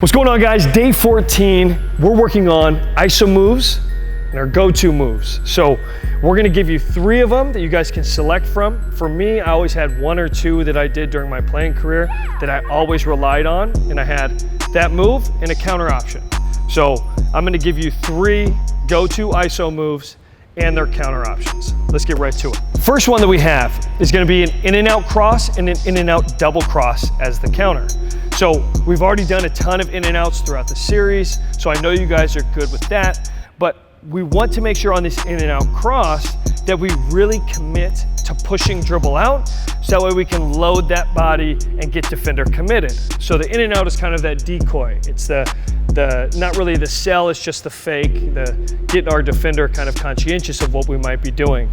What's going on, guys? Day 14, we're working on ISO moves and our go-to moves. So we're gonna give you 3 of them that you guys can select from. For me, I always had 1 or 2 that I did during my playing career that I always relied on, and I had that move and a counter option. So I'm gonna give you 3 go-to ISO moves and their counter options. Let's get right to it. First one that we have is gonna be an in and out cross and an in and out double cross as the counter. So we've already done a ton of in and outs throughout the series, so I know you guys are good with that, but we want to make sure on this in and out cross that we really commit to pushing dribble out, so that way we can load that body and get defender committed. So the in and out is kind of that decoy. It's the not really the sell, it's just the fake, the getting our defender kind of conscientious of what we might be doing.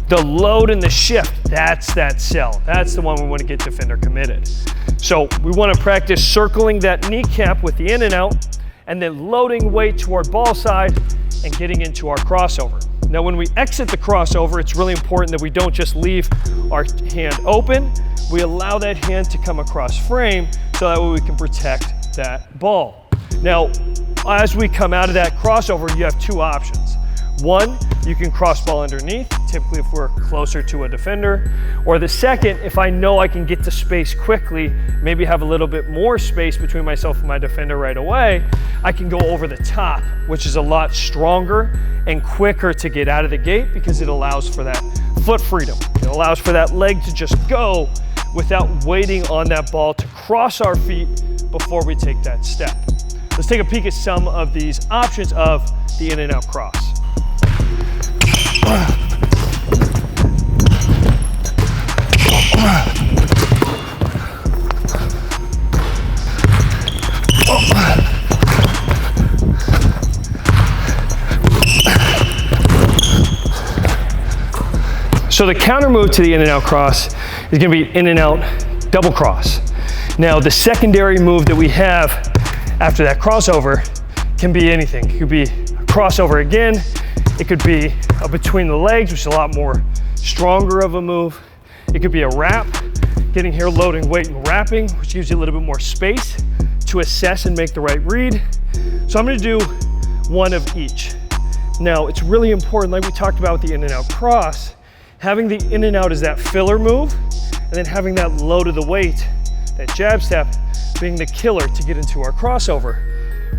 The load and the shift, that's that sell. That's the one we want to get defender committed. So we want to practice circling that kneecap with the in and out, and then loading weight toward ball side and getting into our crossover. Now when we exit the crossover, it's really important that we don't just leave our hand open. We allow that hand to come across frame so that way we can protect that ball. Now, as we come out of that crossover, you have 2 options. 1, you can cross ball underneath, typically if we're closer to a defender. Or the second, if I know I can get to space quickly, maybe have a little bit more space between myself and my defender right away, I can go over the top, which is a lot stronger and quicker to get out of the gate because it allows for that foot freedom. It allows for that leg to just go without waiting on that ball to cross our feet before we take that step. Let's take a peek at some of these options of the in and out cross. So the counter move to the in and out cross is gonna be in and out double cross. Now the secondary move that we have after that crossover can be anything. It could be a crossover again. It could be a between the legs, which is a lot more stronger of a move. It could be a wrap, getting here, loading weight and wrapping, which gives you a little bit more space to assess and make the right read. So I'm gonna do 1 of each. Now it's really important, like we talked about with the in and out cross, having the in and out as that filler move, and then having that load of the weight, that jab step, being the killer to get into our crossover.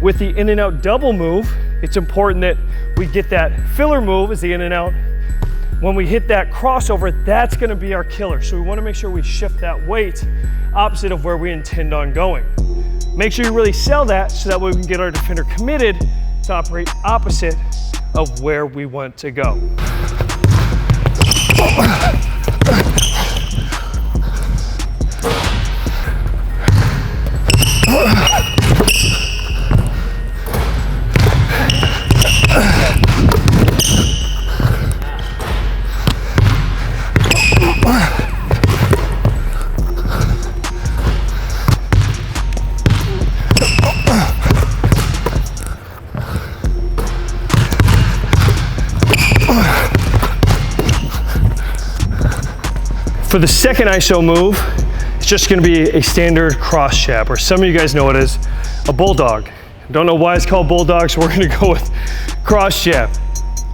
With the in and out double move, it's important that we get that filler move as the in and out. When we hit that crossover, that's gonna be our killer. So we wanna make sure we shift that weight opposite of where we intend on going. Make sure you really sell that so that way we can get our defender committed to operate opposite of where we want to go. For the second ISO move, it's just gonna be a standard cross jab, or some of you guys know it as a bulldog. Don't know why it's called bulldog, so we're gonna go with cross jab.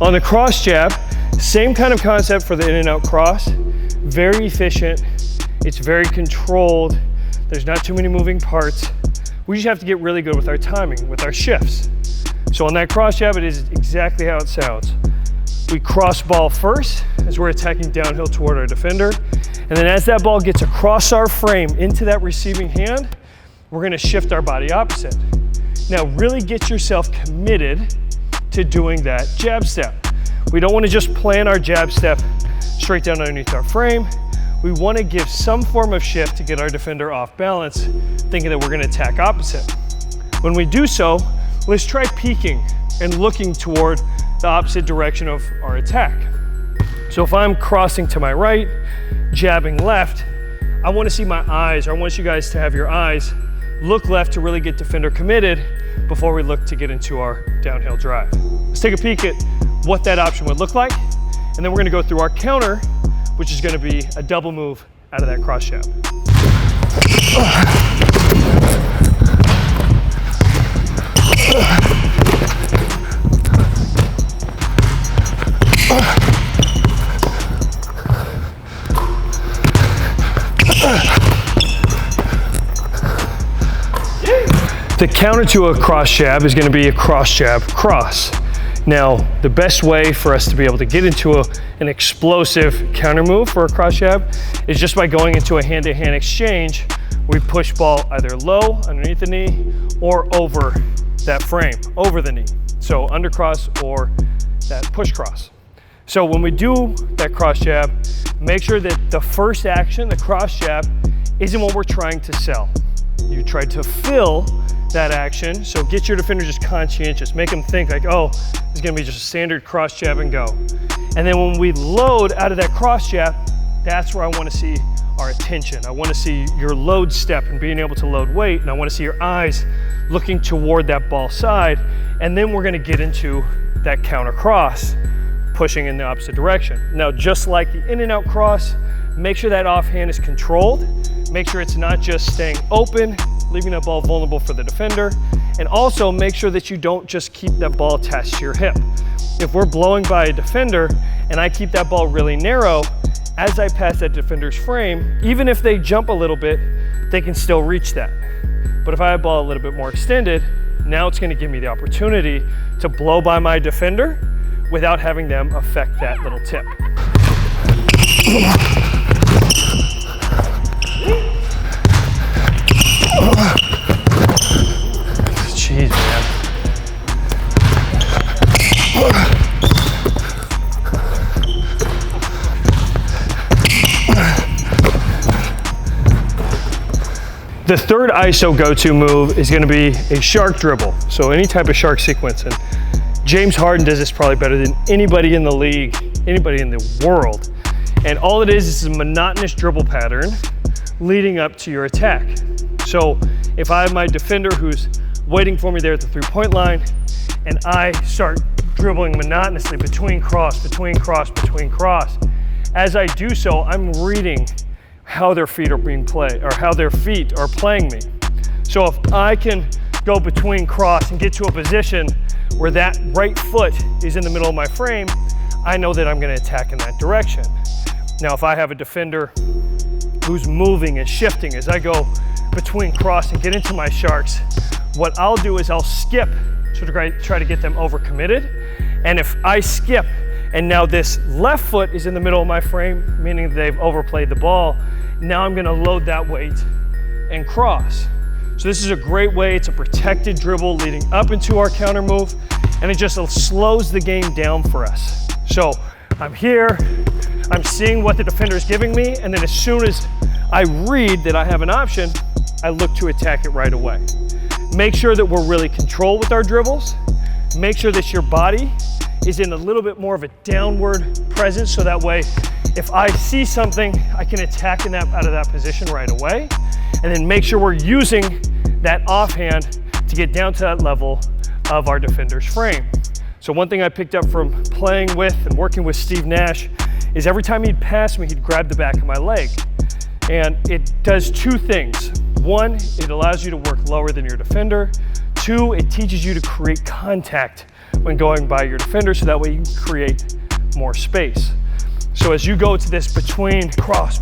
On the cross jab, same kind of concept for the in and out cross, very efficient, it's very controlled, there's not too many moving parts. We just have to get really good with our timing, with our shifts. So on that cross jab, it is exactly how it sounds. We cross ball first as we're attacking downhill toward our defender. And then as that ball gets across our frame into that receiving hand, we're gonna shift our body opposite. Now really get yourself committed to doing that jab step. We don't wanna just plan our jab step straight down underneath our frame. We wanna give some form of shift to get our defender off balance, thinking that we're gonna attack opposite. When we do so, let's try peeking and looking toward the opposite direction of our attack. So if I'm crossing to my right, jabbing left, I want to see my eyes, or I want you guys to have your eyes look left to really get defender committed before we look to get into our downhill drive. Let's take a peek at what that option would look like, and then we're going to go through our counter, which is going to be a double move out of that cross jab. the counter to a cross jab is going to be a cross jab cross. Now, the best way for us to be able to get into an explosive counter move for a cross jab is just by going into a hand-to-hand exchange. We push ball either low underneath the knee or over that frame, over the knee. So under cross or that push cross. So when we do that cross jab, make sure that the first action, the cross jab, isn't what we're trying to sell. You try to fill that action, so get your defender just conscientious. Make them think like, oh, it's gonna be just a standard cross jab and go. And then when we load out of that cross jab, that's where I wanna see our attention. I wanna see your load step and being able to load weight, and I wanna see your eyes looking toward that ball side, and then we're gonna get into that counter cross, pushing in the opposite direction. Now, just like the in and out cross, make sure that offhand is controlled. Make sure it's not just staying open, leaving that ball vulnerable for the defender, and also make sure that you don't just keep that ball attached to your hip. If we're blowing by a defender and I keep that ball really narrow, as I pass that defender's frame, even if they jump a little bit, they can still reach that. But if I have the ball a little bit more extended, now it's going to give me the opportunity to blow by my defender without having them affect that little tip. Jeez, man. The third ISO go-to move is going to be a shark dribble. So any type of shark sequence. And James Harden does this probably better than anybody in the league, anybody in the world. And all it is a monotonous dribble pattern leading up to your attack. So if I have my defender who's waiting for me there at the three-point line, and I start dribbling monotonously between cross, between cross, between cross, as I do so, I'm reading how their feet are being played, or how their feet are playing me. So if I can go between cross and get to a position where that right foot is in the middle of my frame, I know that I'm going to attack in that direction. Now, if I have a defender who's moving and shifting as I go between cross and get into my sharks, what I'll do is I'll skip to try to get them overcommitted. And if I skip and now this left foot is in the middle of my frame, meaning they've overplayed the ball, now I'm gonna load that weight and cross. So this is a great way. It's a protected dribble leading up into our counter move, and it just slows the game down for us. So I'm here, I'm seeing what the defender is giving me, and then as soon as I read that I have an option, I look to attack it right away. Make sure that we're really controlled with our dribbles. Make sure that your body is in a little bit more of a downward presence, so that way if I see something, I can attack in that out of that position right away. And then make sure we're using that offhand to get down to that level of our defender's frame. So one thing I picked up from playing with and working with Steve Nash is every time he'd pass me, he'd grab the back of my leg. And it does two things. One, it allows you to work lower than your defender. Two, it teaches you to create contact when going by your defender, so that way you can create more space. So as you go to this between cross,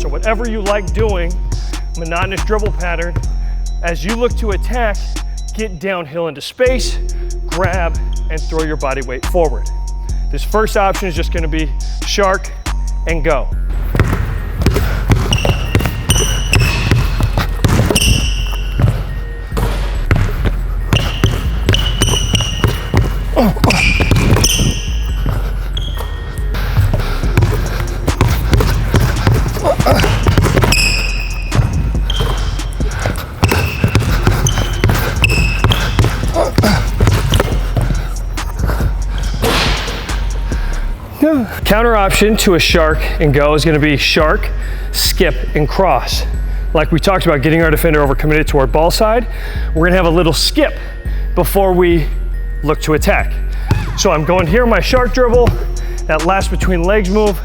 or whatever you like doing, monotonous dribble pattern, as you look to attack, get downhill into space, grab, and throw your body weight forward. This first option is just going to be shark and go. Counter option to a shark and go is going to be shark, skip, and cross. Like we talked about, getting our defender overcommitted to our ball side, we're going to have a little skip before we look to attack. So I'm going here, my shark dribble, that last between legs move,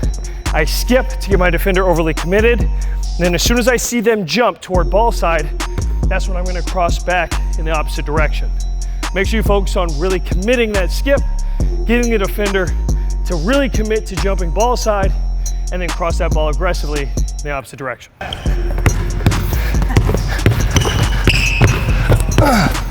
I skip to get my defender overly committed, and then as soon as I see them jump toward ball side, that's when I'm going to cross back in the opposite direction. Make sure you focus on really committing that skip, getting the defender to really commit to jumping ball side, and then cross that ball aggressively in the opposite direction. Ah.